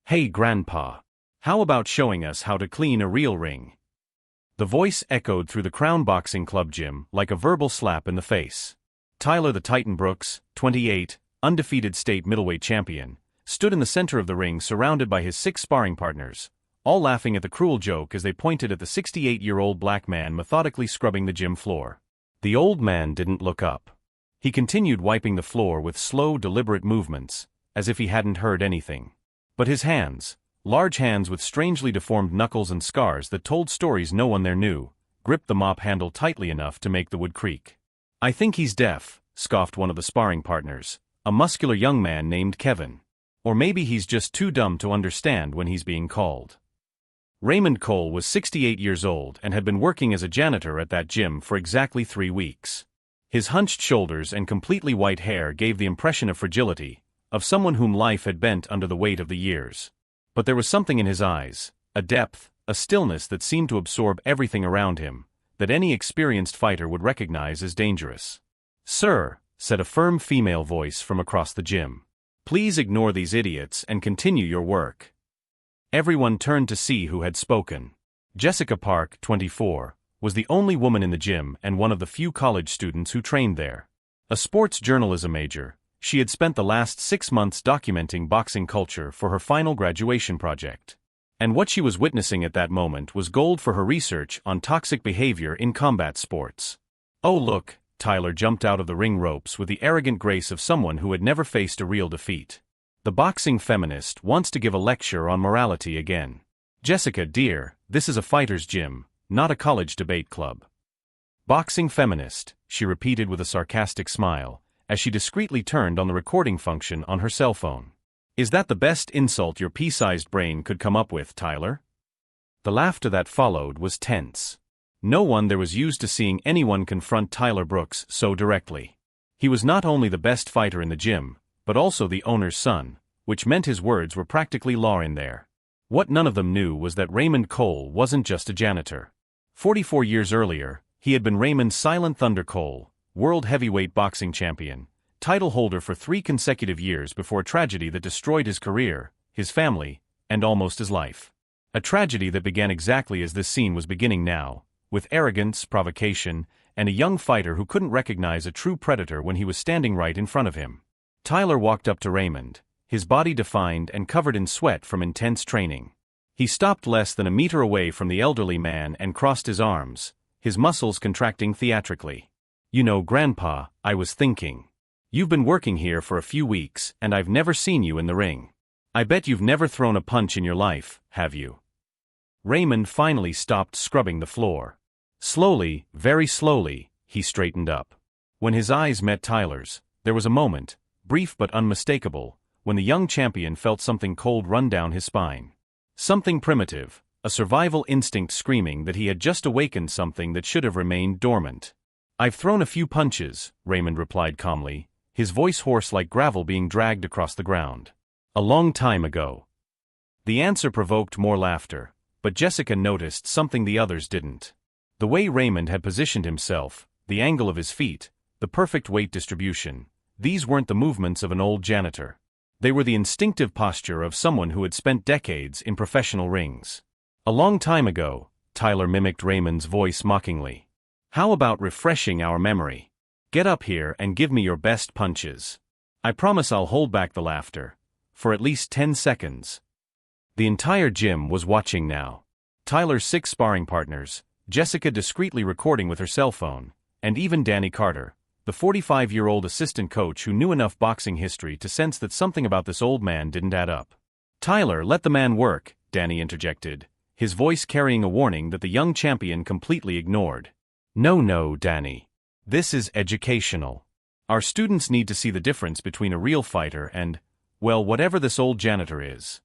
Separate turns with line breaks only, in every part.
Hey Grandpa. How about showing us how to clean a real ring? The voice echoed through the Crown Boxing Club gym like a verbal slap in the face. Tyler the Titan Brooks, 28, undefeated state middleweight champion, stood in the center of the ring surrounded by his 6 sparring partners, all laughing at the cruel joke as they pointed at the 68-year-old black man methodically scrubbing the gym floor. The old man didn't look up. He continued wiping the floor with slow, deliberate movements, as if he hadn't heard anything. But his hands, large hands with strangely deformed knuckles and scars that told stories no one there knew, gripped the mop handle tightly enough to make the wood creak. "I think he's deaf," scoffed one of the sparring partners, a muscular young man named Kevin. "Or maybe he's just too dumb to understand when he's being called." Raymond Cole was 68 years old and had been working as a janitor at that gym for exactly 3 weeks. His hunched shoulders and completely white hair gave the impression of fragility, of someone whom life had bent under the weight of the years. But there was something in his eyes, a depth, a stillness that seemed to absorb everything around him, that any experienced fighter would recognize as dangerous. "Sir," said a firm female voice from across the gym, "please ignore these idiots and continue your work." Everyone turned to see who had spoken. Jessica Park, 24, was the only woman in the gym and one of the few college students who trained there. A sports journalism major, she had spent the last 6 months documenting boxing culture for her final graduation project. And what she was witnessing at that moment was gold for her research on toxic behavior in combat sports. "Oh look," Tyler jumped out of the ring ropes with the arrogant grace of someone who had never faced a real defeat. "The boxing feminist wants to give a lecture on morality again. Jessica, dear, this is a fighter's gym, not a college debate club." "Boxing feminist," she repeated with a sarcastic smile, as she discreetly turned on the recording function on her cell phone. "Is that the best insult your pea-sized brain could come up with, Tyler?" The laughter that followed was tense. No one there was used to seeing anyone confront Tyler Brooks so directly. He was not only the best fighter in the gym, but also the owner's son, which meant his words were practically law in there. What none of them knew was that Raymond Cole wasn't just a janitor. 44 years earlier, he had been Raymond Silent Thunder Cole, world heavyweight boxing champion, title holder for 3 consecutive years before a tragedy that destroyed his career, his family, and almost his life. A tragedy that began exactly as this scene was beginning now, with arrogance, provocation, and a young fighter who couldn't recognize a true predator when he was standing right in front of him. Tyler walked up to Raymond, his body defined and covered in sweat from intense training. He stopped less than a meter away from the elderly man and crossed his arms, his muscles contracting theatrically. "You know, Grandpa, I was thinking. You've been working here for a few weeks, and I've never seen you in the ring. I bet you've never thrown a punch in your life, have you?" Raymond finally stopped scrubbing the floor. Slowly, very slowly, he straightened up. When his eyes met Tyler's, there was a moment, brief but unmistakable, when the young champion felt something cold run down his spine. Something primitive, a survival instinct screaming that he had just awakened something that should have remained dormant. "I've thrown a few punches," Raymond replied calmly, his voice hoarse like gravel being dragged across the ground. "A long time ago." The answer provoked more laughter, but Jessica noticed something the others didn't. The way Raymond had positioned himself, the angle of his feet, the perfect weight distribution, these weren't the movements of an old janitor. They were the instinctive posture of someone who had spent decades in professional rings. "A long time ago," Tyler mimicked Raymond's voice mockingly. "How about refreshing our memory? Get up here and give me your best punches. I promise I'll hold back the laughter, for at least 10 seconds. The entire gym was watching now. Tyler's 6 sparring partners, Jessica discreetly recording with her cell phone, and even Danny Carter, the 45-year-old assistant coach who knew enough boxing history to sense that something about this old man didn't add up. "Tyler, let the man work," Danny interjected, his voice carrying a warning that the young champion completely ignored. No, Danny. This is educational. Our students need to see the difference between a real fighter and, well, whatever this old janitor is."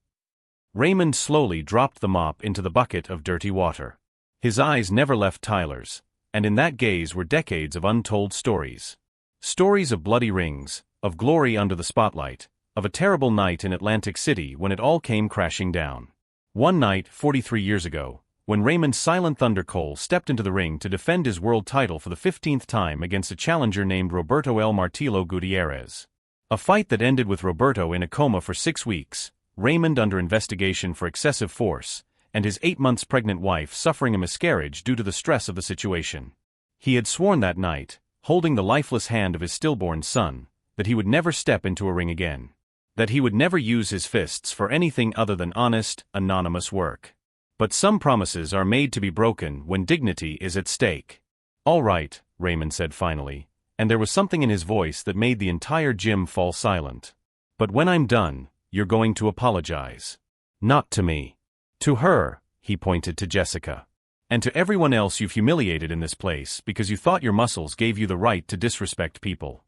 Raymond slowly dropped the mop into the bucket of dirty water. His eyes never left Tyler's, and in that gaze were decades of untold stories. Stories of bloody rings, of glory under the spotlight, of a terrible night in Atlantic City when it all came crashing down. One night, 43 years ago, when Raymond Silent Thunder Cole stepped into the ring to defend his world title for the 15th time against a challenger named Roberto El Martillo Gutierrez. A fight that ended with Roberto in a coma for 6 weeks, Raymond under investigation for excessive force, and his 8 months pregnant wife suffering a miscarriage due to the stress of the situation. He had sworn that night, holding the lifeless hand of his stillborn son, that he would never step into a ring again. That he would never use his fists for anything other than honest, anonymous work. But some promises are made to be broken when dignity is at stake. "All right," Raymond said finally, and there was something in his voice that made the entire gym fall silent. "But when I'm done, you're going to apologize. Not to me. To her," he pointed to Jessica. "And to everyone else you've humiliated in this place because you thought your muscles gave you the right to disrespect people."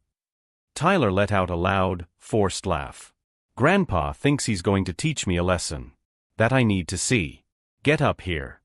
Tyler let out a loud, forced laugh. "Grandpa thinks he's going to teach me a lesson. That I need to see. Get up here."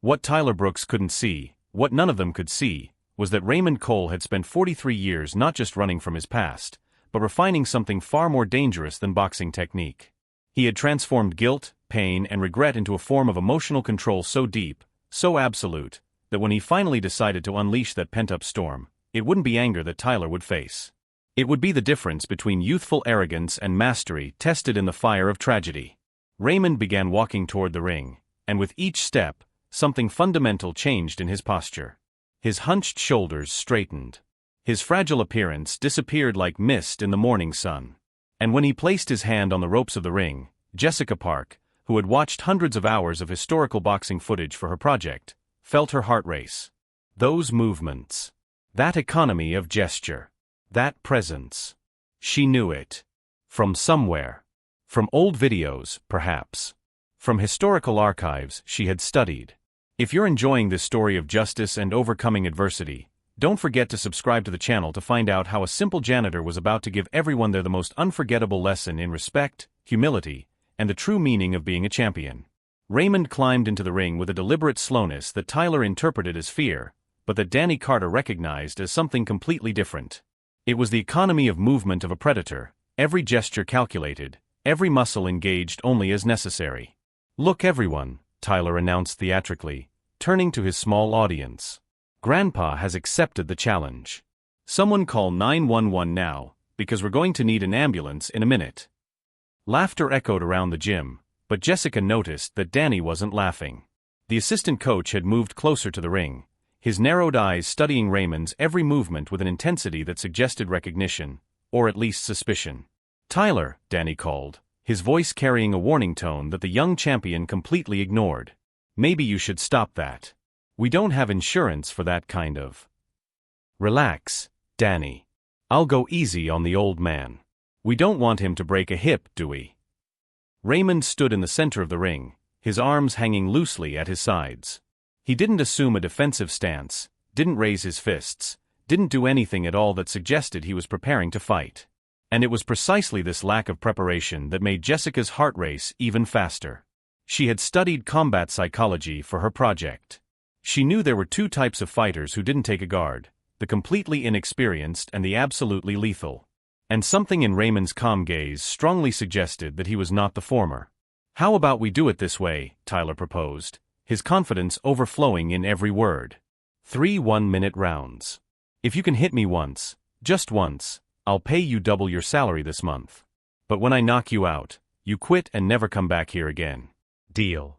What Tyler Brooks couldn't see, what none of them could see, was that Raymond Cole had spent 43 years not just running from his past, but refining something far more dangerous than boxing technique. He had transformed guilt, pain, and regret into a form of emotional control so deep, so absolute, that when he finally decided to unleash that pent-up storm, it wouldn't be anger that Tyler would face. It would be the difference between youthful arrogance and mastery tested in the fire of tragedy. Raymond began walking toward the ring, and with each step, something fundamental changed in his posture. His hunched shoulders straightened. His fragile appearance disappeared like mist in the morning sun. And when he placed his hand on the ropes of the ring, Jessica Park, who had watched hundreds of hours of historical boxing footage for her project, felt her heart race. Those movements. That economy of gesture. That presence. She knew it. From somewhere. From old videos, perhaps. From historical archives she had studied. If you're enjoying this story of justice and overcoming adversity, don't forget to subscribe to the channel to find out how a simple janitor was about to give everyone there the most unforgettable lesson in respect, humility, and the true meaning of being a champion. Raymond climbed into the ring with a deliberate slowness that Tyler interpreted as fear, but that Danny Carter recognized as something completely different. It was the economy of movement of a predator, every gesture calculated, every muscle engaged only as necessary. "Look everyone," Tyler announced theatrically, turning to his small audience. "Grandpa has accepted the challenge. Someone call 911 now, because we're going to need an ambulance in a minute." Laughter echoed around the gym, but Jessica noticed that Danny wasn't laughing. The assistant coach had moved closer to the ring, his narrowed eyes studying Raymond's every movement with an intensity that suggested recognition, or at least suspicion. "Tyler," Danny called, his voice carrying a warning tone that the young champion completely ignored. "Maybe you should stop that. We don't have insurance for that kind of—" "Relax, Danny. I'll go easy on the old man. We don't want him to break a hip, do we?" Raymond stood in the center of the ring, his arms hanging loosely at his sides. He didn't assume a defensive stance, didn't raise his fists, didn't do anything at all that suggested he was preparing to fight. And it was precisely this lack of preparation that made Jessica's heart race even faster. She had studied combat psychology for her project. She knew there were two types of fighters who didn't take a guard, the completely inexperienced and the absolutely lethal. And something in Raymond's calm gaze strongly suggested that he was not the former. "How about we do it this way?" Tyler proposed, his confidence overflowing in every word. 3 one-minute rounds. "If you can hit me once, just once, I'll pay you double your salary this month. But when I knock you out, you quit and never come back here again. Deal?"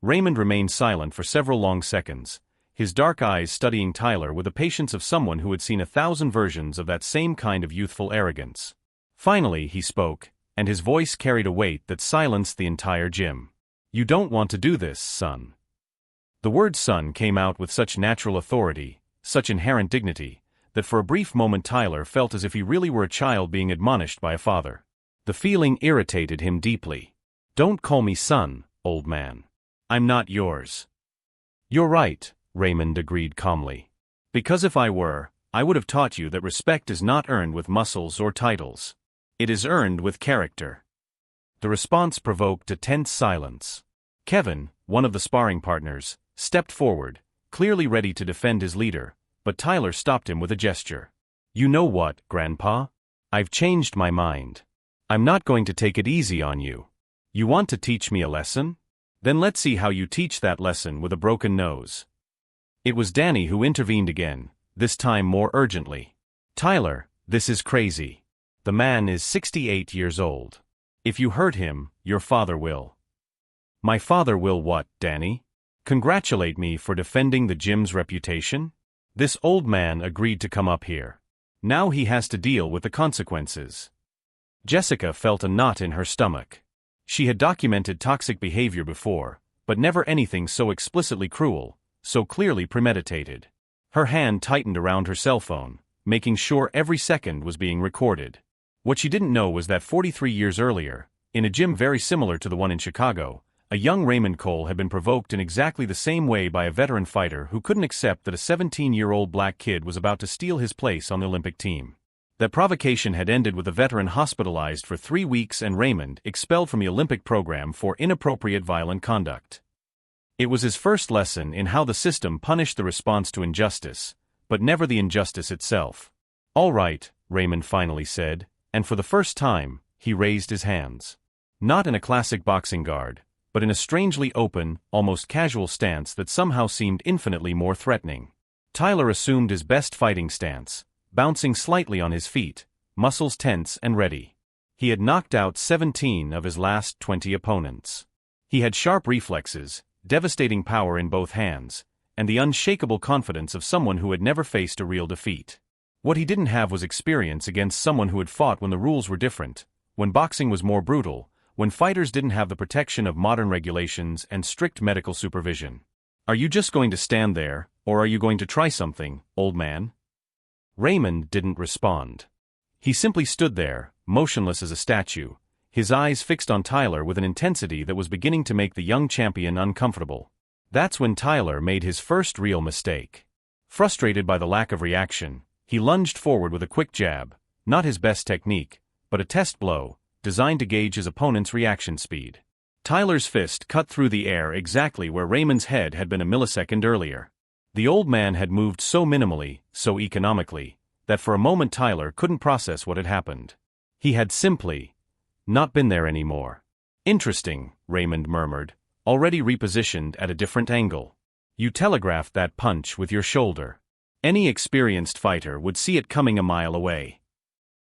Raymond remained silent for several long seconds, his dark eyes studying Tyler with the patience of someone who had seen 1,000 versions of that same kind of youthful arrogance. Finally he spoke, and his voice carried a weight that silenced the entire gym. "You don't want to do this, son." The word son came out with such natural authority, such inherent dignity, that for a brief moment Tyler felt as if he really were a child being admonished by a father. The feeling irritated him deeply. "Don't call me son, old man. I'm not yours." "You're right," Raymond agreed calmly. "Because if I were, I would have taught you that respect is not earned with muscles or titles. It is earned with character." The response provoked a tense silence. Kevin, one of the sparring partners, stepped forward, clearly ready to defend his leader, but Tyler stopped him with a gesture. "You know what, Grandpa? I've changed my mind. I'm not going to take it easy on you. You want to teach me a lesson? Then let's see how you teach that lesson with a broken nose." It was Danny who intervened again, this time more urgently. "Tyler, this is crazy. The man is 68 years old. If you hurt him, your father will. My father will what, Danny? Congratulate me for defending the gym's reputation? This old man agreed to come up here. Now he has to deal with the consequences. Jessica felt a knot in her stomach. She had documented toxic behavior before, but never anything so explicitly cruel, so clearly premeditated. Her hand tightened around her cell phone, making sure every second was being recorded. What she didn't know was that 43 years earlier, in a gym very similar to the one in Chicago, a young Raymond Cole had been provoked in exactly the same way by a veteran fighter who couldn't accept that a 17-year-old black kid was about to steal his place on the Olympic team. That provocation had ended with the veteran hospitalized for 3 weeks and Raymond expelled from the Olympic program for inappropriate violent conduct. It was his first lesson in how the system punished the response to injustice, but never the injustice itself. "All right," Raymond finally said, and for the first time, he raised his hands. Not in a classic boxing guard, but in a strangely open, almost casual stance that somehow seemed infinitely more threatening. Tyler assumed his best fighting stance, bouncing slightly on his feet, muscles tense and ready. He had knocked out 17 of his last 20 opponents. He had sharp reflexes, devastating power in both hands, and the unshakable confidence of someone who had never faced a real defeat. What he didn't have was experience against someone who had fought when the rules were different, when boxing was more brutal, when fighters didn't have the protection of modern regulations and strict medical supervision. "Are you just going to stand there, or are you going to try something, old man?" Raymond didn't respond. He simply stood there, motionless as a statue, his eyes fixed on Tyler with an intensity that was beginning to make the young champion uncomfortable. That's when Tyler made his first real mistake. Frustrated by the lack of reaction, he lunged forward with a quick jab, not his best technique, but a test blow, designed to gauge his opponent's reaction speed. Tyler's fist cut through the air exactly where Raymond's head had been a millisecond earlier. The old man had moved so minimally, so economically, that for a moment Tyler couldn't process what had happened. He had simply not been there anymore. "Interesting," Raymond murmured, already repositioned at a different angle. "You telegraphed that punch with your shoulder. Any experienced fighter would see it coming a mile away."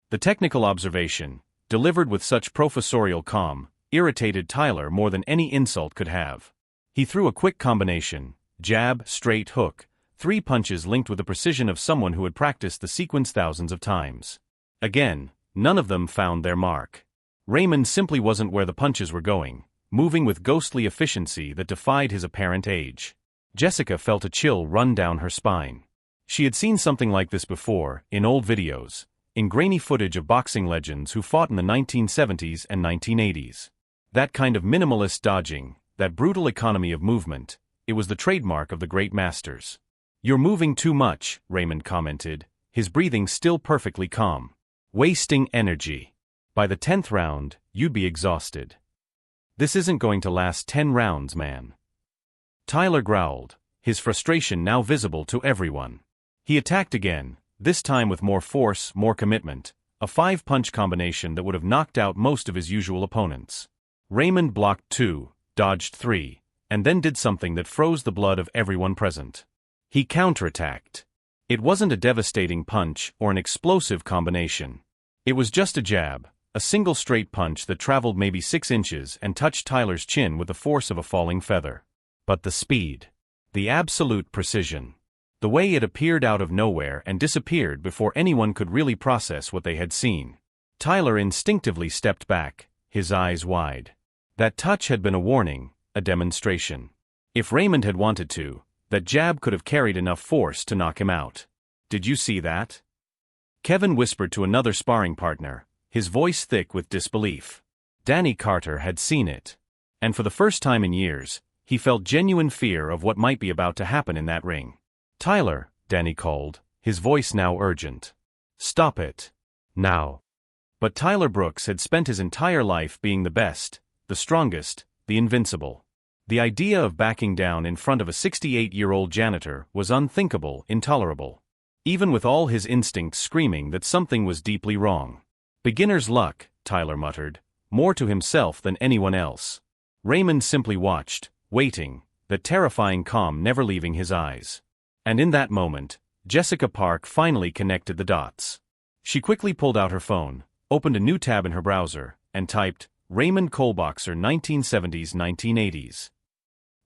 The technical observation, delivered with such professorial calm, irritated Tyler more than any insult could have. He threw a quick combination, jab, straight hook, 3 punches linked with the precision of someone who had practiced the sequence thousands of times. Again, none of them found their mark. Raymond simply wasn't where the punches were going, moving with ghostly efficiency that defied his apparent age. Jessica felt a chill run down her spine. She had seen something like this before, in old videos, in grainy footage of boxing legends who fought in the 1970s and 1980s. That kind of minimalist dodging, that brutal economy of movement, it was the trademark of the great masters. "You're moving too much," Raymond commented, his breathing still perfectly calm. "Wasting energy. By the 10th round, you'd be exhausted." "This isn't going to last 10 rounds, man." Tyler growled, his frustration now visible to everyone. He attacked again, this time with more force, more commitment, a 5-punch combination that would have knocked out most of his usual opponents. Raymond blocked 2, dodged 3, and then did something that froze the blood of everyone present. He counterattacked. It wasn't a devastating punch or an explosive combination. It was just a jab, a single straight punch that traveled maybe 6 inches and touched Tyler's chin with the force of a falling feather. But the speed, the absolute precision, the way it appeared out of nowhere and disappeared before anyone could really process what they had seen. Tyler instinctively stepped back, his eyes wide. That touch had been a warning, a demonstration. If Raymond had wanted to, that jab could have carried enough force to knock him out. "Did you see that?" Kevin whispered to another sparring partner, his voice thick with disbelief. Danny Carter had seen it. And for the first time in years, he felt genuine fear of what might be about to happen in that ring. "Tyler," Danny called, his voice now urgent. "Stop it. Now." But Tyler Brooks had spent his entire life being the best, the strongest, the invincible. The idea of backing down in front of a 68-year-old janitor was unthinkable, intolerable. Even with all his instincts screaming that something was deeply wrong. "Beginner's luck," Tyler muttered, more to himself than anyone else. Raymond simply watched, waiting, that terrifying calm never leaving his eyes. And in that moment, Jessica Park finally connected the dots. She quickly pulled out her phone, opened a new tab in her browser, and typed, Raymond Cole Boxer 1970s-1980s.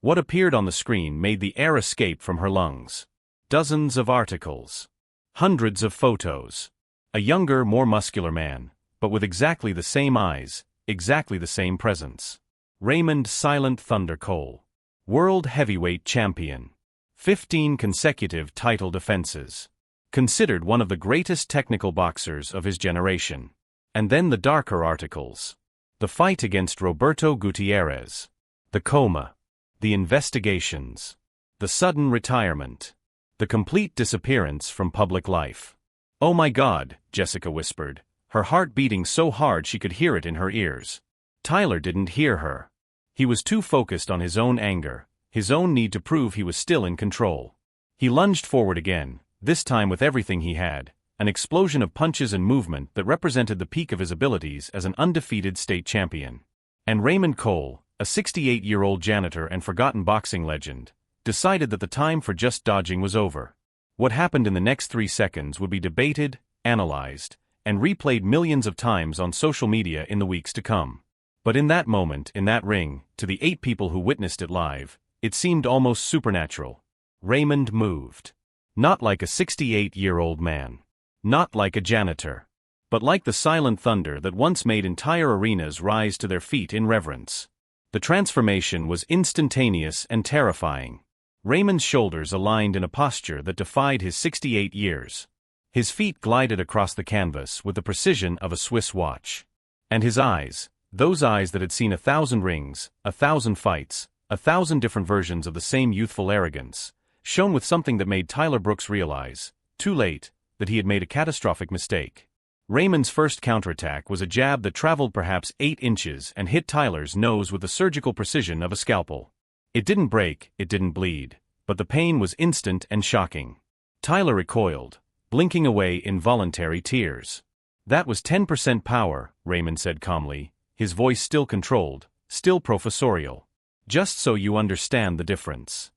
What appeared on the screen made the air escape from her lungs. Dozens of articles. Hundreds of photos. A younger, more muscular man, but with exactly the same eyes, exactly the same presence. Raymond Silent Thunder Cole. World Heavyweight Champion. 15 consecutive title defenses. Considered one of the greatest technical boxers of his generation. And then the darker articles. The fight against Roberto Gutierrez. The coma. The investigations. The sudden retirement. The complete disappearance from public life. "Oh my God," Jessica whispered, her heart beating so hard she could hear it in her ears. Tyler didn't hear her. He was too focused on his own anger, his own need to prove he was still in control. He lunged forward again, this time with everything he had, an explosion of punches and movement that represented the peak of his abilities as an undefeated state champion. And Raymond Cole, a 68-year-old janitor and forgotten boxing legend, decided that the time for just dodging was over. What happened in the next 3 seconds would be debated, analyzed, and replayed millions of times on social media in the weeks to come. But in that moment, in that ring, to the 8 people who witnessed it live, it seemed almost supernatural. Raymond moved. Not like a 68-year-old man. Not like a janitor. But like the silent thunder that once made entire arenas rise to their feet in reverence. The transformation was instantaneous and terrifying. Raymond's shoulders aligned in a posture that defied his 68 years. His feet glided across the canvas with the precision of a Swiss watch. And his eyes, those eyes that had seen 1,000 rings, 1,000 fights, 1,000 different versions of the same youthful arrogance, shone with something that made Tyler Brooks realize, too late, that he had made a catastrophic mistake. Raymond's first counterattack was a jab that traveled perhaps 8 inches and hit Tyler's nose with the surgical precision of a scalpel. It didn't break, it didn't bleed, but the pain was instant and shocking. Tyler recoiled, blinking away involuntary tears. "That was 10% power," Raymond said calmly, his voice still controlled, still professorial. "Just so you understand the difference."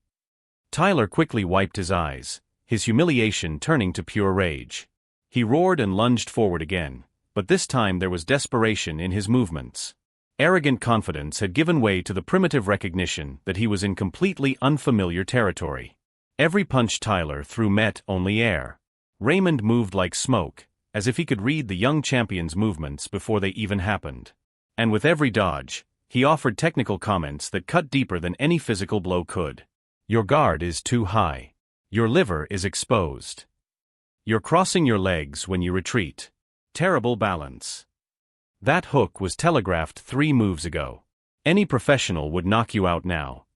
Tyler quickly wiped his eyes, his humiliation turning to pure rage. He roared and lunged forward again, but this time there was desperation in his movements. Arrogant confidence had given way to the primitive recognition that he was in completely unfamiliar territory. Every punch Tyler threw met only air. Raymond moved like smoke, as if he could read the young champion's movements before they even happened. And with every dodge, he offered technical comments that cut deeper than any physical blow could. "Your guard is too high. Your liver is exposed. You're crossing your legs when you retreat. Terrible balance. That hook was telegraphed 3 moves ago. Any professional would knock you out now."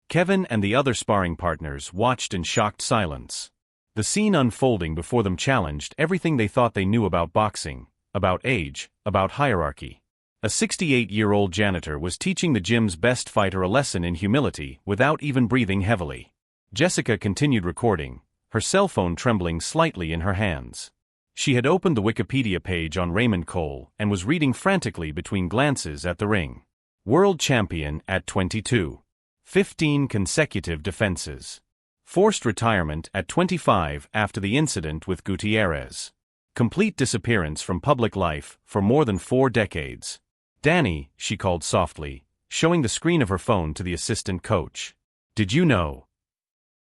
Kevin and the other sparring partners watched in shocked silence. The scene unfolding before them challenged everything they thought they knew about boxing, about age, about hierarchy. A 68-year-old janitor was teaching the gym's best fighter a lesson in humility without even breathing heavily. Jessica continued recording, her cell phone trembling slightly in her hands. She had opened the Wikipedia page on Raymond Cole and was reading frantically between glances at the ring. World champion at 22. 15 consecutive defenses. Forced retirement at 25 after the incident with Gutierrez. Complete disappearance from public life for more than 4 decades. "Danny," she called softly, showing the screen of her phone to the assistant coach. "Did you know?"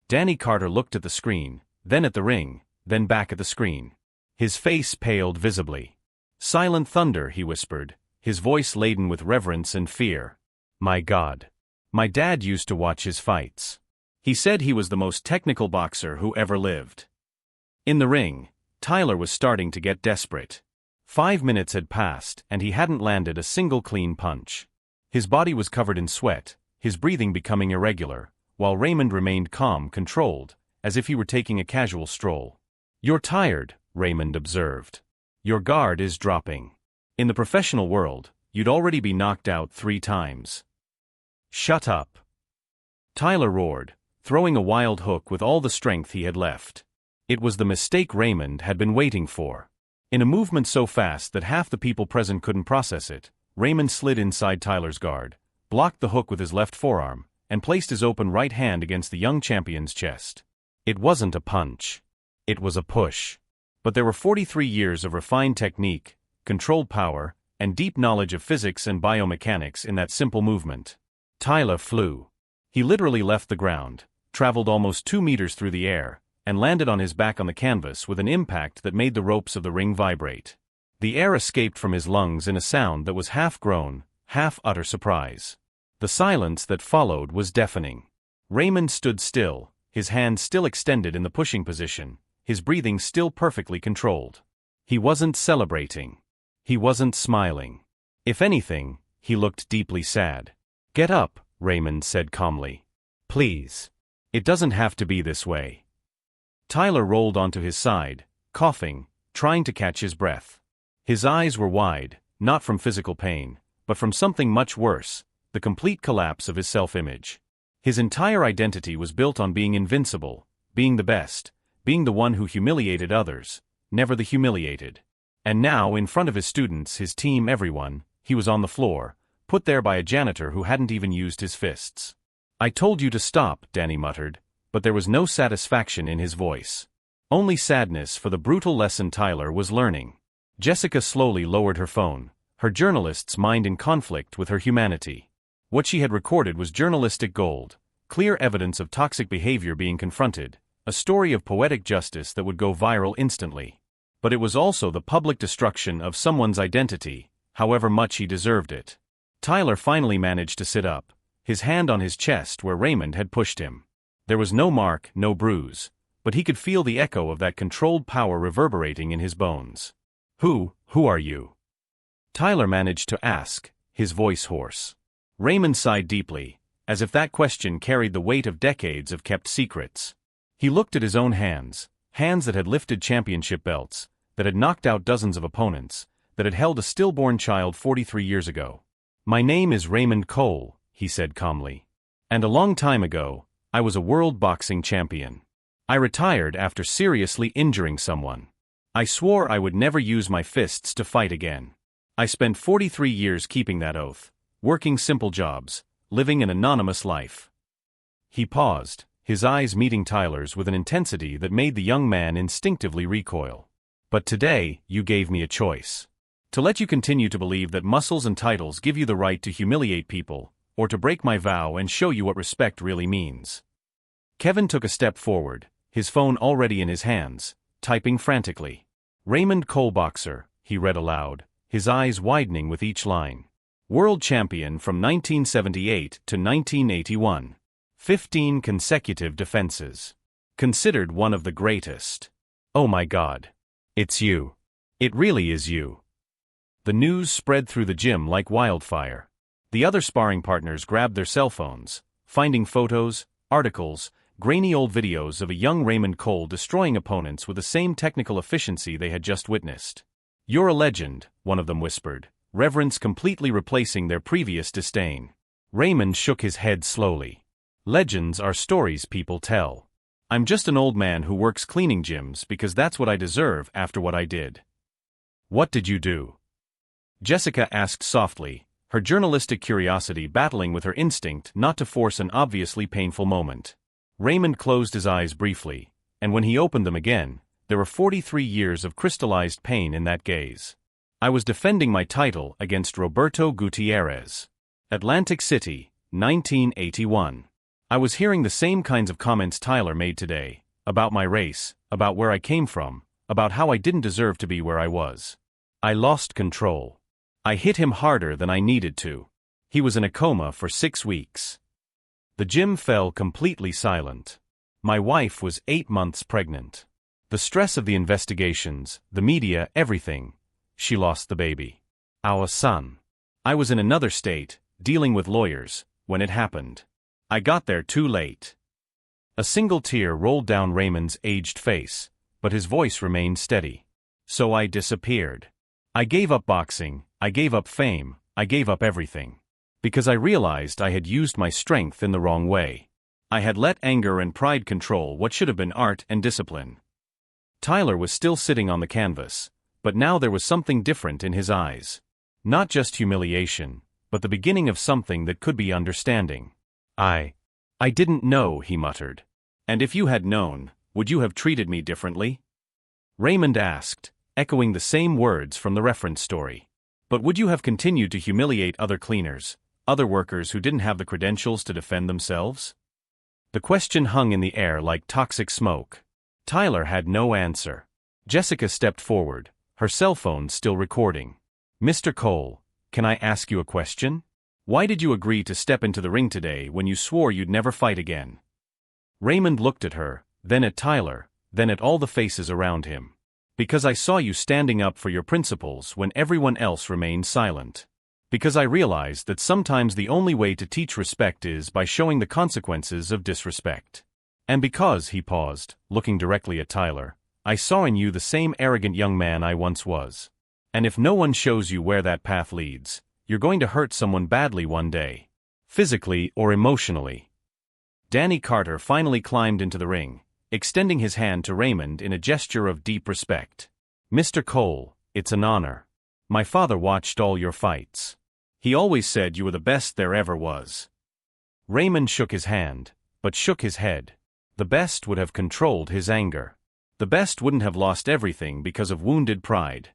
Danny Carter looked at the screen, then at the ring, then back at the screen. His face paled visibly. "Silent thunder," he whispered, his voice laden with reverence and fear. "My God. My dad used to watch his fights. He said he was the most technical boxer who ever lived." In the ring, Tyler was starting to get desperate. 5 minutes had passed and he hadn't landed a single clean punch. His body was covered in sweat, his breathing becoming irregular, while Raymond remained calm, controlled, as if he were taking a casual stroll. "You're tired," Raymond observed. "Your guard is dropping. In the professional world, you'd already be knocked out 3 times. Shut up." Tyler roared, throwing a wild hook with all the strength he had left. It was the mistake Raymond had been waiting for. In a movement so fast that half the people present couldn't process it, Raymond slid inside Tyler's guard, blocked the hook with his left forearm, and placed his open right hand against the young champion's chest. It wasn't a punch. It was a push. But there were 43 years of refined technique, controlled power, and deep knowledge of physics and biomechanics in that simple movement. Tyler flew. He literally left the ground, traveled almost 2 meters through the air, and landed on his back on the canvas with an impact that made the ropes of the ring vibrate. The air escaped from his lungs in a sound that was half groan, half utter surprise. The silence that followed was deafening. Raymond stood still, his hands still extended in the pushing position, his breathing still perfectly controlled. He wasn't celebrating. He wasn't smiling. If anything, he looked deeply sad. "Get up," Raymond said calmly. "Please. It doesn't have to be this way." Tyler rolled onto his side, coughing, trying to catch his breath. His eyes were wide, not from physical pain, but from something much worse, the complete collapse of his self-image. His entire identity was built on being invincible, being the best, being the one who humiliated others, never the humiliated. And now, in front of his students, his team, everyone, he was on the floor, put there by a janitor who hadn't even used his fists. "I told you to stop," Danny muttered, but there was no satisfaction in his voice. Only sadness for the brutal lesson Tyler was learning. Jessica slowly lowered her phone, her journalist's mind in conflict with her humanity. What she had recorded was journalistic gold, clear evidence of toxic behavior being confronted, a story of poetic justice that would go viral instantly. But it was also the public destruction of someone's identity, however much he deserved it. Tyler finally managed to sit up, his hand on his chest where Raymond had pushed him. There was no mark, no bruise, but he could feel the echo of that controlled power reverberating in his bones. Who are you?" Tyler managed to ask, his voice hoarse. Raymond sighed deeply, as if that question carried the weight of decades of kept secrets. He looked at his own hands, hands that had lifted championship belts, that had knocked out dozens of opponents, that had held a stillborn child 43 years ago. "My name is Raymond Cole," he said calmly. "And a long time ago, I was a world boxing champion. I retired after seriously injuring someone. I swore I would never use my fists to fight again. I spent 43 years keeping that oath, working simple jobs, living an anonymous life." He paused, his eyes meeting Tyler's with an intensity that made the young man instinctively recoil. "But today, you gave me a choice. To let you continue to believe that muscles and titles give you the right to humiliate people, or to break my vow and show you what respect really means." Kevin took a step forward, his phone already in his hands, typing frantically. "Raymond Cole boxer," he read aloud, his eyes widening with each line. "World champion from 1978 to 1981. 15 consecutive defenses. Considered one of the greatest. Oh my God. It's you. It really is you." The news spread through the gym like wildfire. The other sparring partners grabbed their cell phones, finding photos, articles, grainy old videos of a young Raymond Cole destroying opponents with the same technical efficiency they had just witnessed. "You're a legend," one of them whispered, reverence completely replacing their previous disdain. Raymond shook his head slowly. "Legends are stories people tell. I'm just an old man who works cleaning gyms because that's what I deserve after what I did." "What did you do?" Jessica asked softly, her journalistic curiosity battling with her instinct not to force an obviously painful moment. Raymond closed his eyes briefly, and when he opened them again, there were 43 years of crystallized pain in that gaze. "I was defending my title against Roberto Gutierrez. Atlantic City, 1981. I was hearing the same kinds of comments Tyler made today, about my race, about where I came from, about how I didn't deserve to be where I was. I lost control. I hit him harder than I needed to. He was in a coma for 6 weeks. The gym fell completely silent. My wife was 8 months pregnant. The stress of the investigations, the media, everything. She lost the baby. Our son. I was in another state, dealing with lawyers, when it happened. I got there too late." A single tear rolled down Raymond's aged face, but his voice remained steady. "So I disappeared. I gave up boxing, I gave up fame, I gave up everything. Because I realized I had used my strength in the wrong way. I had let anger and pride control what should have been art and discipline." Tyler was still sitting on the canvas, but now there was something different in his eyes. Not just humiliation, but the beginning of something that could be understanding. I didn't know," he muttered. "And if you had known, would you have treated me differently?" Raymond asked, echoing the same words from the reference story. But would you have continued to humiliate other cleaners, other workers who didn't have the credentials to defend themselves? The question hung in the air like toxic smoke. Tyler had no answer. Jessica stepped forward, her cell phone still recording. Mr. Cole, can I ask you a question? Why did you agree to step into the ring today when you swore you'd never fight again? Raymond looked at her, then at Tyler, then at all the faces around him. Because I saw you standing up for your principles when everyone else remained silent. Because I realized that sometimes the only way to teach respect is by showing the consequences of disrespect. And because, he paused, looking directly at Tyler, I saw in you the same arrogant young man I once was. And if no one shows you where that path leads, you're going to hurt someone badly one day. Physically or emotionally. Danny Carter finally climbed into the ring, extending his hand to Raymond in a gesture of deep respect. Mr. Cole, it's an honor. My father watched all your fights. He always said you were the best there ever was. Raymond shook his hand, but shook his head. The best would have controlled his anger. The best wouldn't have lost everything because of wounded pride.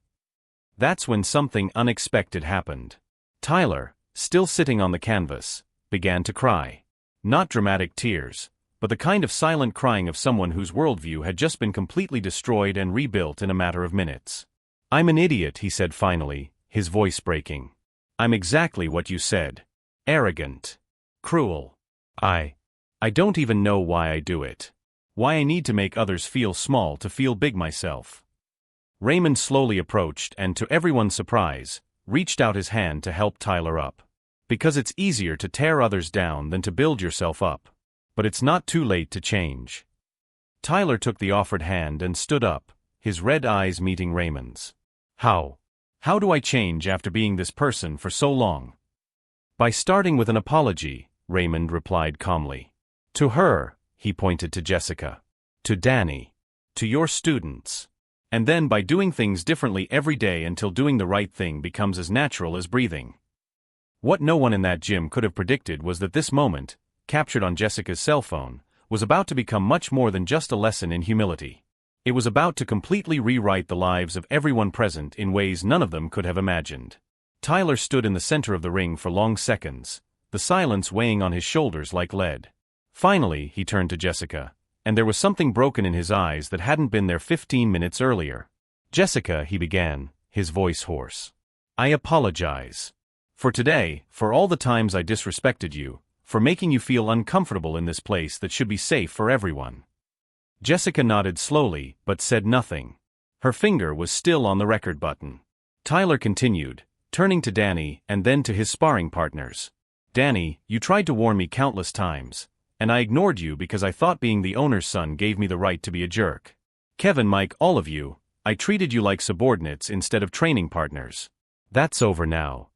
That's when something unexpected happened. Tyler, still sitting on the canvas, began to cry. Not dramatic tears, but the kind of silent crying of someone whose worldview had just been completely destroyed and rebuilt in a matter of minutes. I'm an idiot, he said finally, his voice breaking. I'm exactly what you said. Arrogant. Cruel. I don't even know why I do it. Why I need to make others feel small to feel big myself. Raymond slowly approached and, to everyone's surprise, reached out his hand to help Tyler up. Because it's easier to tear others down than to build yourself up. But it's not too late to change. Tyler took the offered hand and stood up, his red eyes meeting Raymond's. How? How do I change after being this person for so long? By starting with an apology, Raymond replied calmly. To her, he pointed to Jessica. To Danny. To your students. And then by doing things differently every day until doing the right thing becomes as natural as breathing. What no one in that gym could have predicted was that this moment, captured on Jessica's cell phone, was about to become much more than just a lesson in humility. It was about to completely rewrite the lives of everyone present in ways none of them could have imagined. Tyler stood in the center of the ring for long seconds, the silence weighing on his shoulders like lead. Finally, he turned to Jessica, and there was something broken in his eyes that hadn't been there 15 minutes earlier. Jessica, he began, his voice hoarse. I apologize. For today, for all the times I disrespected you, for making you feel uncomfortable in this place that should be safe for everyone. Jessica nodded slowly, but said nothing. Her finger was still on the record button. Tyler continued, turning to Danny and then to his sparring partners. Danny, you tried to warn me countless times, and I ignored you because I thought being the owner's son gave me the right to be a jerk. Kevin, Mike, all of you, I treated you like subordinates instead of training partners. That's over now.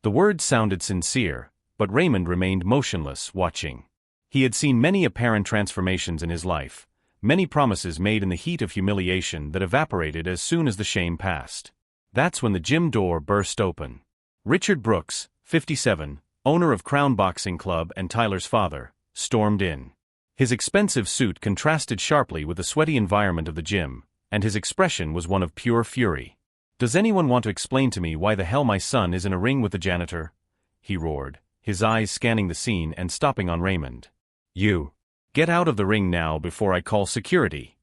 The words sounded sincere, but Raymond remained motionless, watching. He had seen many apparent transformations in his life, many promises made in the heat of humiliation that evaporated as soon as the shame passed. That's when the gym door burst open. Richard Brooks, 57, owner of Crown Boxing Club and Tyler's father, stormed in. His expensive suit contrasted sharply with the sweaty environment of the gym, and his expression was one of pure fury. Does anyone want to explain to me why the hell my son is in a ring with the janitor? He roared, his eyes scanning the scene and stopping on Raymond. You. Get out of the ring now before I call security.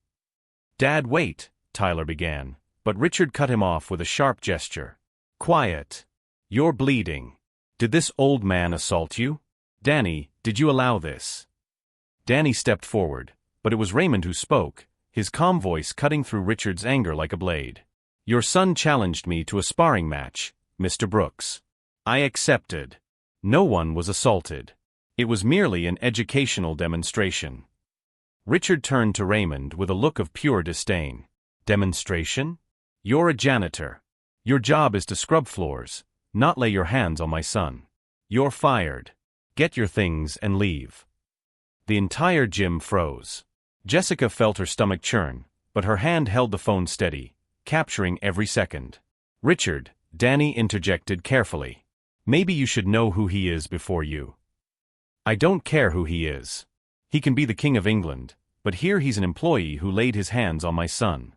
Dad, wait, Tyler began, but Richard cut him off with a sharp gesture. Quiet. You're bleeding. Did this old man assault you? Danny, did you allow this? Danny stepped forward, but it was Raymond who spoke, his calm voice cutting through Richard's anger like a blade. Your son challenged me to a sparring match, Mr. Brooks. I accepted. No one was assaulted. It was merely an educational demonstration. Richard turned to Raymond with a look of pure disdain. Demonstration? You're a janitor. Your job is to scrub floors, not lay your hands on my son. You're fired. Get your things and leave. The entire gym froze. Jessica felt her stomach churn, but her hand held the phone steady, capturing every second. Richard, Danny interjected carefully. Maybe you should know who he is before you. I don't care who he is. He can be the King of England, but here he's an employee who laid his hands on my son.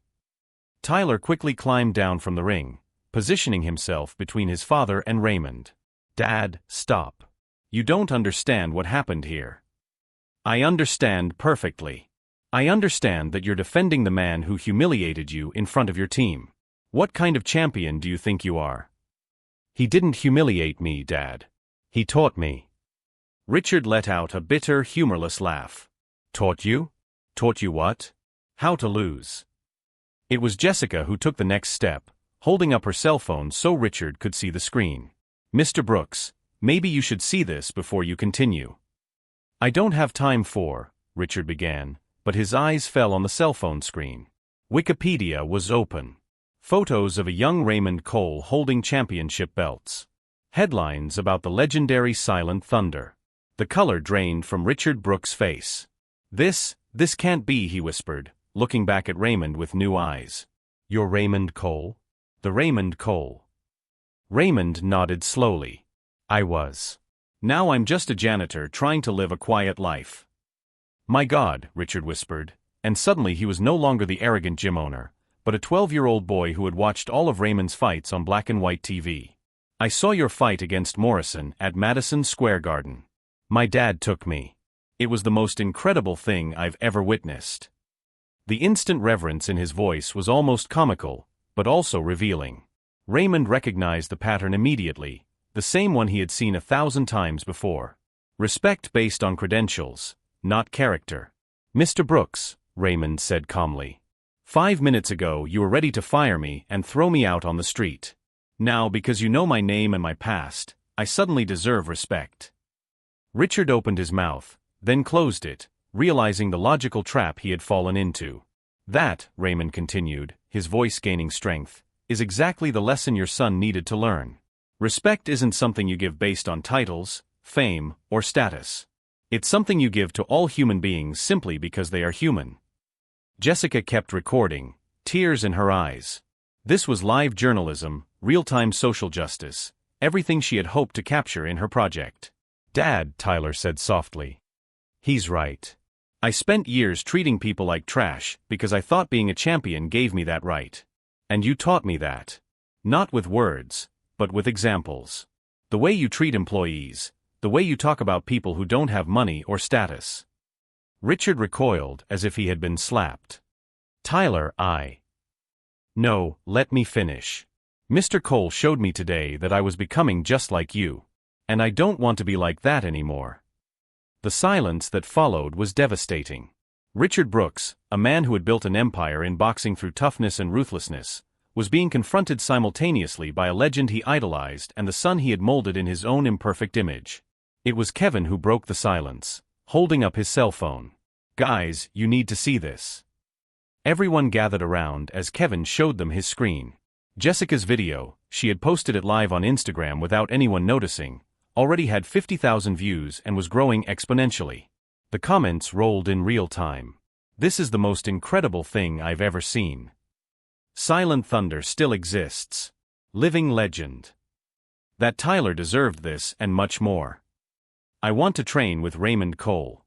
Tyler quickly climbed down from the ring, positioning himself between his father and Raymond. "Dad, stop. You don't understand what happened here." "I understand perfectly. I understand that you're defending the man who humiliated you in front of your team. What kind of champion do you think you are?" "He didn't humiliate me, Dad. He taught me." Richard let out a bitter, humorless laugh. "Taught you? Taught you what?" "How to lose." It was Jessica who took the next step, holding up her cell phone so Richard could see the screen. "Mr. Brooks, maybe you should see this before you continue." "I don't have time for," Richard began, but his eyes fell on the cell phone screen. Wikipedia was open. Photos of a young Raymond Cole holding championship belts. Headlines about the legendary Silent Thunder. The color drained from Richard Brooks' face. This can't be," he whispered, looking back at Raymond with new eyes. "You're Raymond Cole?" "The Raymond Cole." Raymond nodded slowly. "I was. Now I'm just a janitor trying to live a quiet life." "My God," Richard whispered, and suddenly he was no longer the arrogant gym owner, but a 12-year-old boy who had watched all of Raymond's fights on black and white TV. "I saw your fight against Morrison at Madison Square Garden. My dad took me. It was the most incredible thing I've ever witnessed." The instant reverence in his voice was almost comical, but also revealing. Raymond recognized the pattern immediately, the same one he had seen 1,000 times before. Respect based on credentials, not character. "Mr. Brooks," Raymond said calmly. "5 minutes ago you were ready to fire me and throw me out on the street. Now, because you know my name and my past, I suddenly deserve respect." Richard opened his mouth, then closed it, realizing the logical trap he had fallen into. "That," Raymond continued, his voice gaining strength, "is exactly the lesson your son needed to learn. Respect isn't something you give based on titles, fame, or status. It's something you give to all human beings simply because they are human." Jessica kept recording, tears in her eyes. This was live journalism, real-time social justice, everything she had hoped to capture in her project. "Dad," Tyler said softly. "He's right. I spent years treating people like trash because I thought being a champion gave me that right. And you taught me that. Not with words, but with examples. The way you treat employees, the way you talk about people who don't have money or status." Richard recoiled as if he had been slapped. "Tyler, No, let me finish. Mr. Cole showed me today that I was becoming just like you. And I don't want to be like that anymore." The silence that followed was devastating. Richard Brooks, a man who had built an empire in boxing through toughness and ruthlessness, was being confronted simultaneously by a legend he idolized and the son he had molded in his own imperfect image. It was Kevin who broke the silence, holding up his cell phone. "Guys, you need to see this." Everyone gathered around as Kevin showed them his screen. Jessica's video, she had posted it live on Instagram without anyone noticing, already had 50,000 views and was growing exponentially. The comments rolled in real time. "This is the most incredible thing I've ever seen. Silent Thunder still exists. Living legend. That Tyler deserved this and much more. I want to train with Raymond Cole."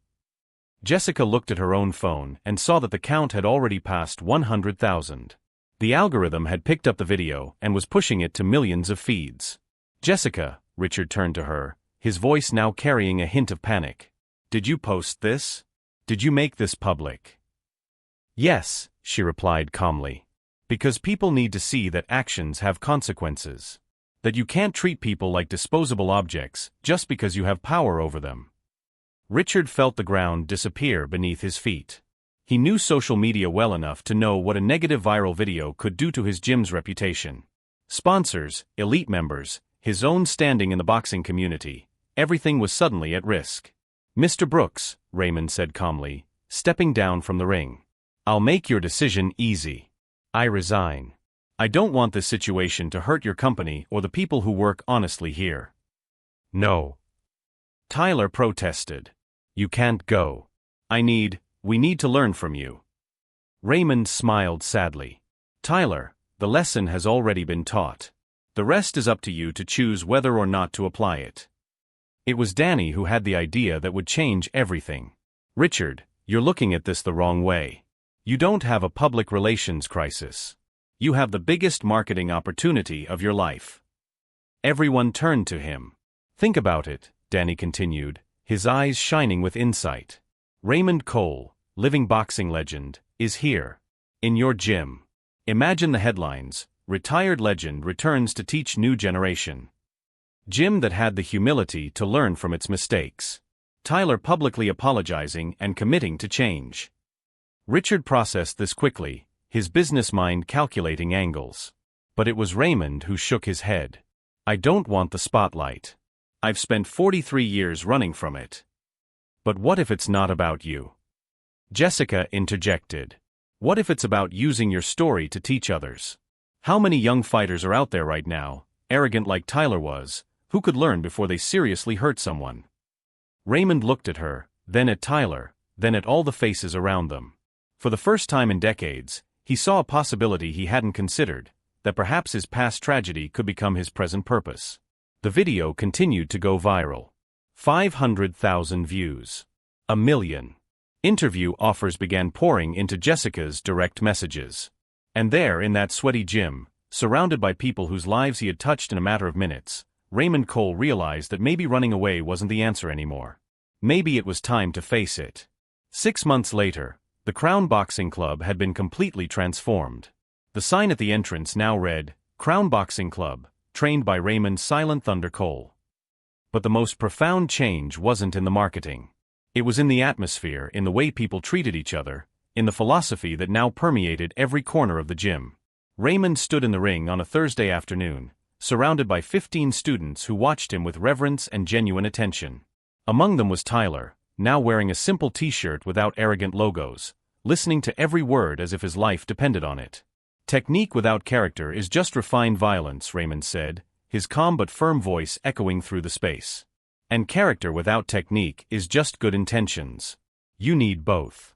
Jessica looked at her own phone and saw that the count had already passed 100,000. The algorithm had picked up the video and was pushing it to millions of feeds. "Jessica," Richard turned to her, his voice now carrying a hint of panic. "Did you post this? Did you make this public?" "Yes," she replied calmly. "Because people need to see that actions have consequences. That you can't treat people like disposable objects just because you have power over them." Richard felt the ground disappear beneath his feet. He knew social media well enough to know what a negative viral video could do to his gym's reputation. Sponsors, elite members, his own standing in the boxing community, everything was suddenly at risk. "Mr. Brooks," Raymond said calmly, stepping down from the ring. "I'll make your decision easy. I resign. I don't want this situation to hurt your company or the people who work honestly here." "No." Tyler protested. "You can't go. We need to learn from you." Raymond smiled sadly. "Tyler, the lesson has already been taught. The rest is up to you to choose whether or not to apply it." It was Danny who had the idea that would change everything. "Richard, you're looking at this the wrong way. You don't have a public relations crisis. You have the biggest marketing opportunity of your life." Everyone turned to him. "Think about it," Danny continued, his eyes shining with insight. "Raymond Cole, living boxing legend, is here. In your gym. Imagine the headlines: 'Retired legend returns to teach new generation.' Gym that had the humility to learn from its mistakes. Tyler publicly apologizing and committing to change." Richard processed this quickly, his business mind calculating angles. But it was Raymond who shook his head. "I don't want the spotlight. I've spent 43 years running from it." "But what if it's not about you?" Jessica interjected. "What if it's about using your story to teach others? How many young fighters are out there right now, arrogant like Tyler was, who could learn before they seriously hurt someone?" Raymond looked at her, then at Tyler, then at all the faces around them. For the first time in decades, he saw a possibility he hadn't considered, that perhaps his past tragedy could become his present purpose. The video continued to go viral. 500,000 views. 1 million. Interview offers began pouring into Jessica's direct messages. And there, in that sweaty gym, surrounded by people whose lives he had touched in a matter of minutes, Raymond Cole realized that maybe running away wasn't the answer anymore. Maybe it was time to face it. 6 months later, the Crown Boxing Club had been completely transformed. The sign at the entrance now read, "Crown Boxing Club, trained by Raymond Silent Thunder Cole." But the most profound change wasn't in the marketing. It was in the atmosphere, in the way people treated each other, in the philosophy that now permeated every corner of the gym. Raymond stood in the ring on a Thursday afternoon, surrounded by 15 students who watched him with reverence and genuine attention. Among them was Tyler, now wearing a simple t-shirt without arrogant logos, listening to every word as if his life depended on it. "Technique without character is just refined violence," Raymond said, his calm but firm voice echoing through the space. "And character without technique is just good intentions. You need both."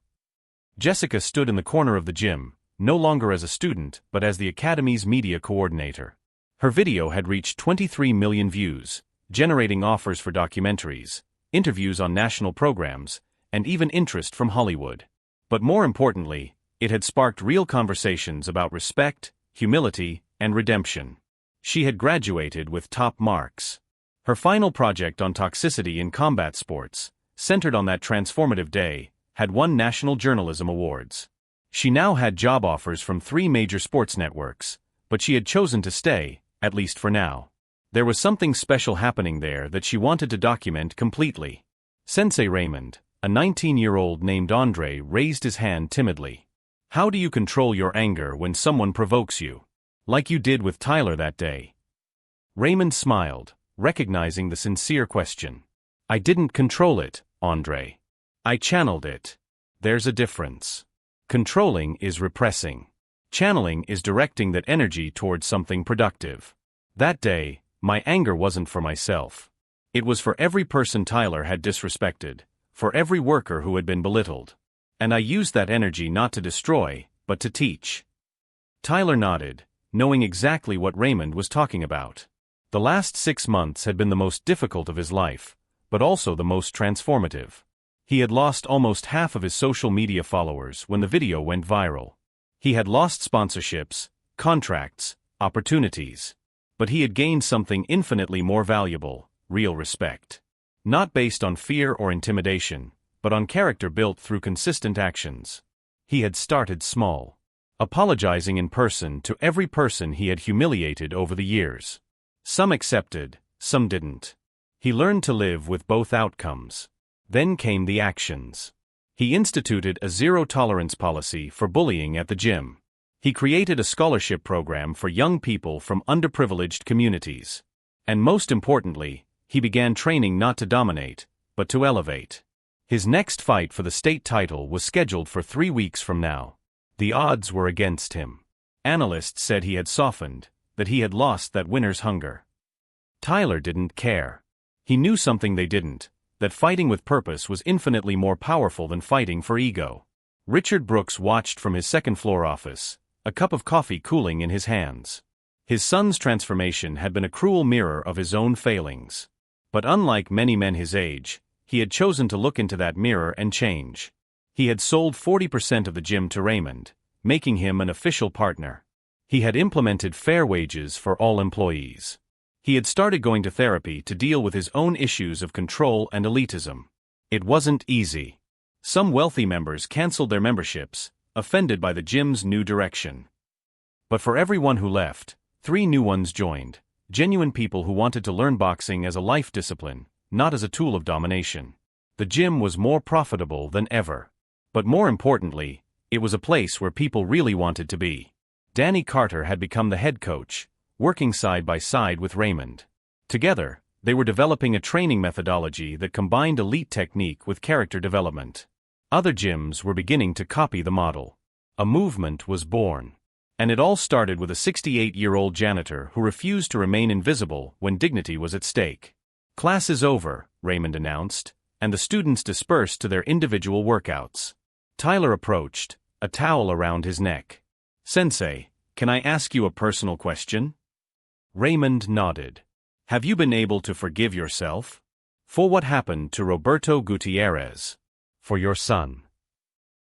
Jessica stood in the corner of the gym, no longer as a student but as the Academy's media coordinator. Her video had reached 23 million views, generating offers for documentaries, interviews on national programs, and even interest from Hollywood. But more importantly, it had sparked real conversations about respect, humility, and redemption. She had graduated with top marks. Her final project on toxicity in combat sports, centered on that transformative day, had won national journalism awards. She now had job offers from 3 major sports networks, but she had chosen to stay, at least for now. There was something special happening there that she wanted to document completely. Sensei Raymond, a 19-year-old named Andre, raised his hand timidly. "How do you control your anger when someone provokes you? Like you did with Tyler that day?" Raymond smiled, recognizing the sincere question. "I didn't control it, Andre. I channeled it. There's a difference. Controlling is repressing. Channeling is directing that energy towards something productive. That day, my anger wasn't for myself. It was for every person Tyler had disrespected, for every worker who had been belittled. And I used that energy not to destroy, but to teach." Tyler nodded, knowing exactly what Raymond was talking about. The last 6 months had been the most difficult of his life, but also the most transformative. He had lost almost half of his social media followers when the video went viral. He had lost sponsorships, contracts, opportunities. But he had gained something infinitely more valuable: real respect. Not based on fear or intimidation, but on character built through consistent actions. He had started small, apologizing in person to every person he had humiliated over the years. Some accepted, some didn't. He learned to live with both outcomes. Then came the actions. He instituted a zero-tolerance policy for bullying at the gym. He created a scholarship program for young people from underprivileged communities. And most importantly, he began training not to dominate, but to elevate. His next fight for the state title was scheduled for 3 weeks from now. The odds were against him. Analysts said he had softened, that he had lost that winner's hunger. Tyler didn't care. He knew something they didn't, that fighting with purpose was infinitely more powerful than fighting for ego. Richard Brooks watched from his second-floor office, a cup of coffee cooling in his hands. His son's transformation had been a cruel mirror of his own failings. But unlike many men his age, he had chosen to look into that mirror and change. He had sold 40% of the gym to Raymond, making him an official partner. He had implemented fair wages for all employees. He had started going to therapy to deal with his own issues of control and elitism. It wasn't easy. Some wealthy members canceled their memberships, offended by the gym's new direction. But for everyone who left, 3 new ones joined, genuine people who wanted to learn boxing as a life discipline, not as a tool of domination. The gym was more profitable than ever. But more importantly, it was a place where people really wanted to be. Danny Carter had become the head coach, working side by side with Raymond. Together, they were developing a training methodology that combined elite technique with character development. Other gyms were beginning to copy the model. A movement was born. And it all started with a 68-year-old janitor who refused to remain invisible when dignity was at stake. "Class is over," Raymond announced, and the students dispersed to their individual workouts. Tyler approached, a towel around his neck. "Sensei, can I ask you a personal question?" Raymond nodded. "Have you been able to forgive yourself? For what happened to Roberto Gutierrez? For your son?"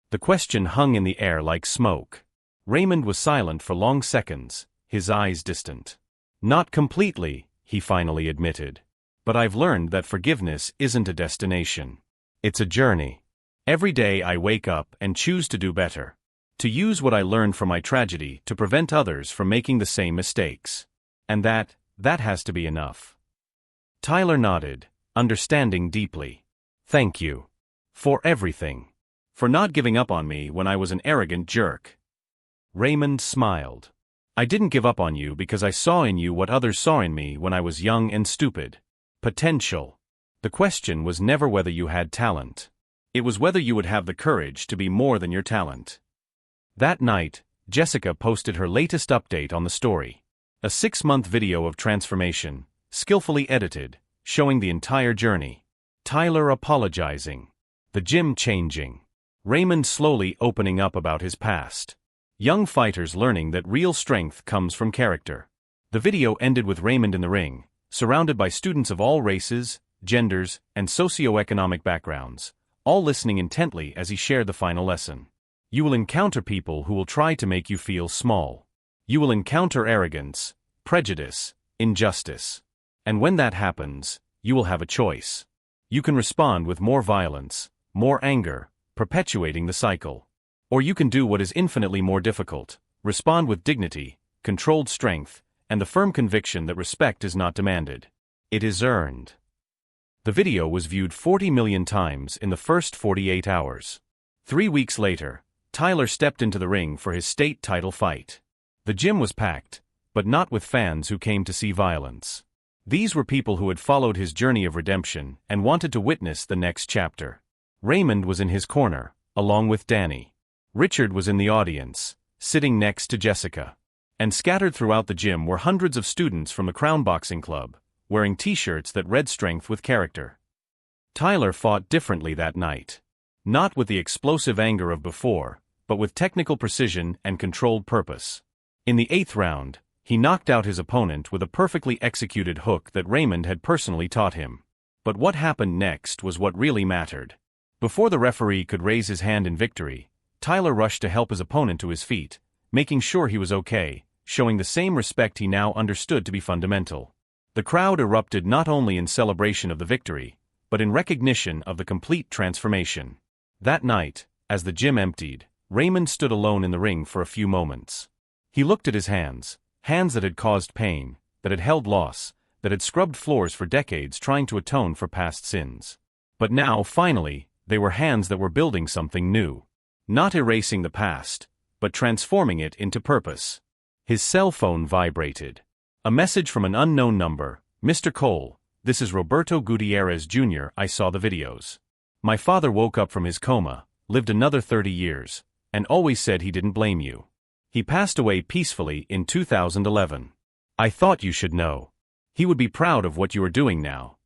The question hung in the air like smoke. Raymond was silent for long seconds, his eyes distant. "Not completely," he finally admitted. "But I've learned that forgiveness isn't a destination. It's a journey. Every day I wake up and choose to do better. To use what I learned from my tragedy to prevent others from making the same mistakes. And that has to be enough." Tyler nodded, understanding deeply. "Thank you. For everything. For not giving up on me when I was an arrogant jerk." Raymond smiled. "I didn't give up on you because I saw in you what others saw in me when I was young and stupid. Potential. The question was never whether you had talent. It was whether you would have the courage to be more than your talent." That night, Jessica posted her latest update on the story. A 6-month video of transformation, skillfully edited, showing the entire journey. Tyler apologizing. The gym changing. Raymond slowly opening up about his past. Young fighters learning that real strength comes from character. The video ended with Raymond in the ring, surrounded by students of all races, genders, and socioeconomic backgrounds, all listening intently as he shared the final lesson. You will encounter people who will try to make you feel small. You will encounter arrogance, prejudice, injustice. And when that happens, you will have a choice. You can respond with more violence, more anger, perpetuating the cycle. Or you can do what is infinitely more difficult, respond with dignity, controlled strength, and the firm conviction that respect is not demanded. It is earned. The video was viewed 40 million times in the first 48 hours. 3 weeks later, Tyler stepped into the ring for his state title fight. The gym was packed, but not with fans who came to see violence. These were people who had followed his journey of redemption and wanted to witness the next chapter. Raymond was in his corner, along with Danny. Richard was in the audience, sitting next to Jessica. And scattered throughout the gym were hundreds of students from the Crown Boxing Club, wearing t-shirts that read "Strength with Character." Tyler fought differently that night. Not with the explosive anger of before, but with technical precision and controlled purpose. In the 8th round, he knocked out his opponent with a perfectly executed hook that Raymond had personally taught him. But what happened next was what really mattered. Before the referee could raise his hand in victory, Tyler rushed to help his opponent to his feet, making sure he was okay, showing the same respect he now understood to be fundamental. The crowd erupted not only in celebration of the victory, but in recognition of the complete transformation. That night, as the gym emptied, Raymond stood alone in the ring for a few moments. He looked at his hands that had caused pain, that had held loss, that had scrubbed floors for decades trying to atone for past sins. But now, finally, they were hands that were building something new. Not erasing the past, but transforming it into purpose. His cell phone vibrated. A message from an unknown number. "Mr. Cole, this is Roberto Gutierrez Jr. I saw the videos. My father woke up from his coma, lived another 30 years, and always said he didn't blame you. He passed away peacefully in 2011. I thought you should know. He would be proud of what you are doing now."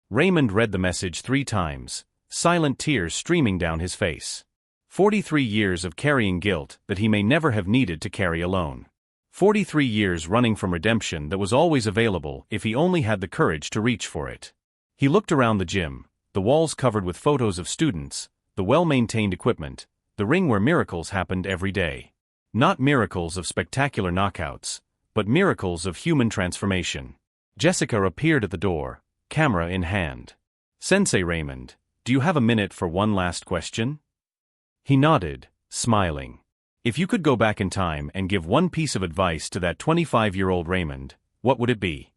Raymond read the message 3 times, silent tears streaming down his face. 43 years of carrying guilt that he may never have needed to carry alone. 43 years running from redemption that was always available if he only had the courage to reach for it. He looked around the gym, the walls covered with photos of students, the well-maintained equipment, the ring where miracles happened every day. Not miracles of spectacular knockouts, but miracles of human transformation. Jessica appeared at the door, camera in hand. "Sensei Raymond, do you have a minute for one last question?" He nodded, smiling. "If you could go back in time and give one piece of advice to that 25-year-old Raymond, what would it be?"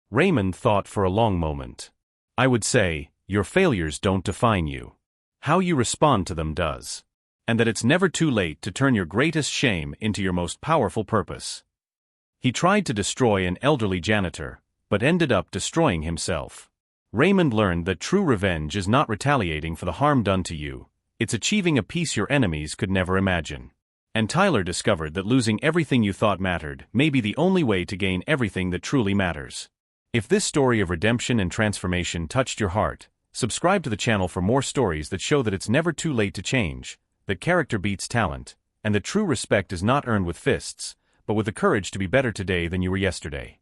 Raymond thought for a long moment. "I would say, your failures don't define you. How you respond to them does. And that it's never too late to turn your greatest shame into your most powerful purpose." He tried to destroy an elderly janitor, but ended up destroying himself. Raymond learned that true revenge is not retaliating for the harm done to you, it's achieving a peace your enemies could never imagine. And Tyler discovered that losing everything you thought mattered may be the only way to gain everything that truly matters. If this story of redemption and transformation touched your heart, subscribe to the channel for more stories that show that it's never too late to change, that character beats talent, and that true respect is not earned with fists, but with the courage to be better today than you were yesterday.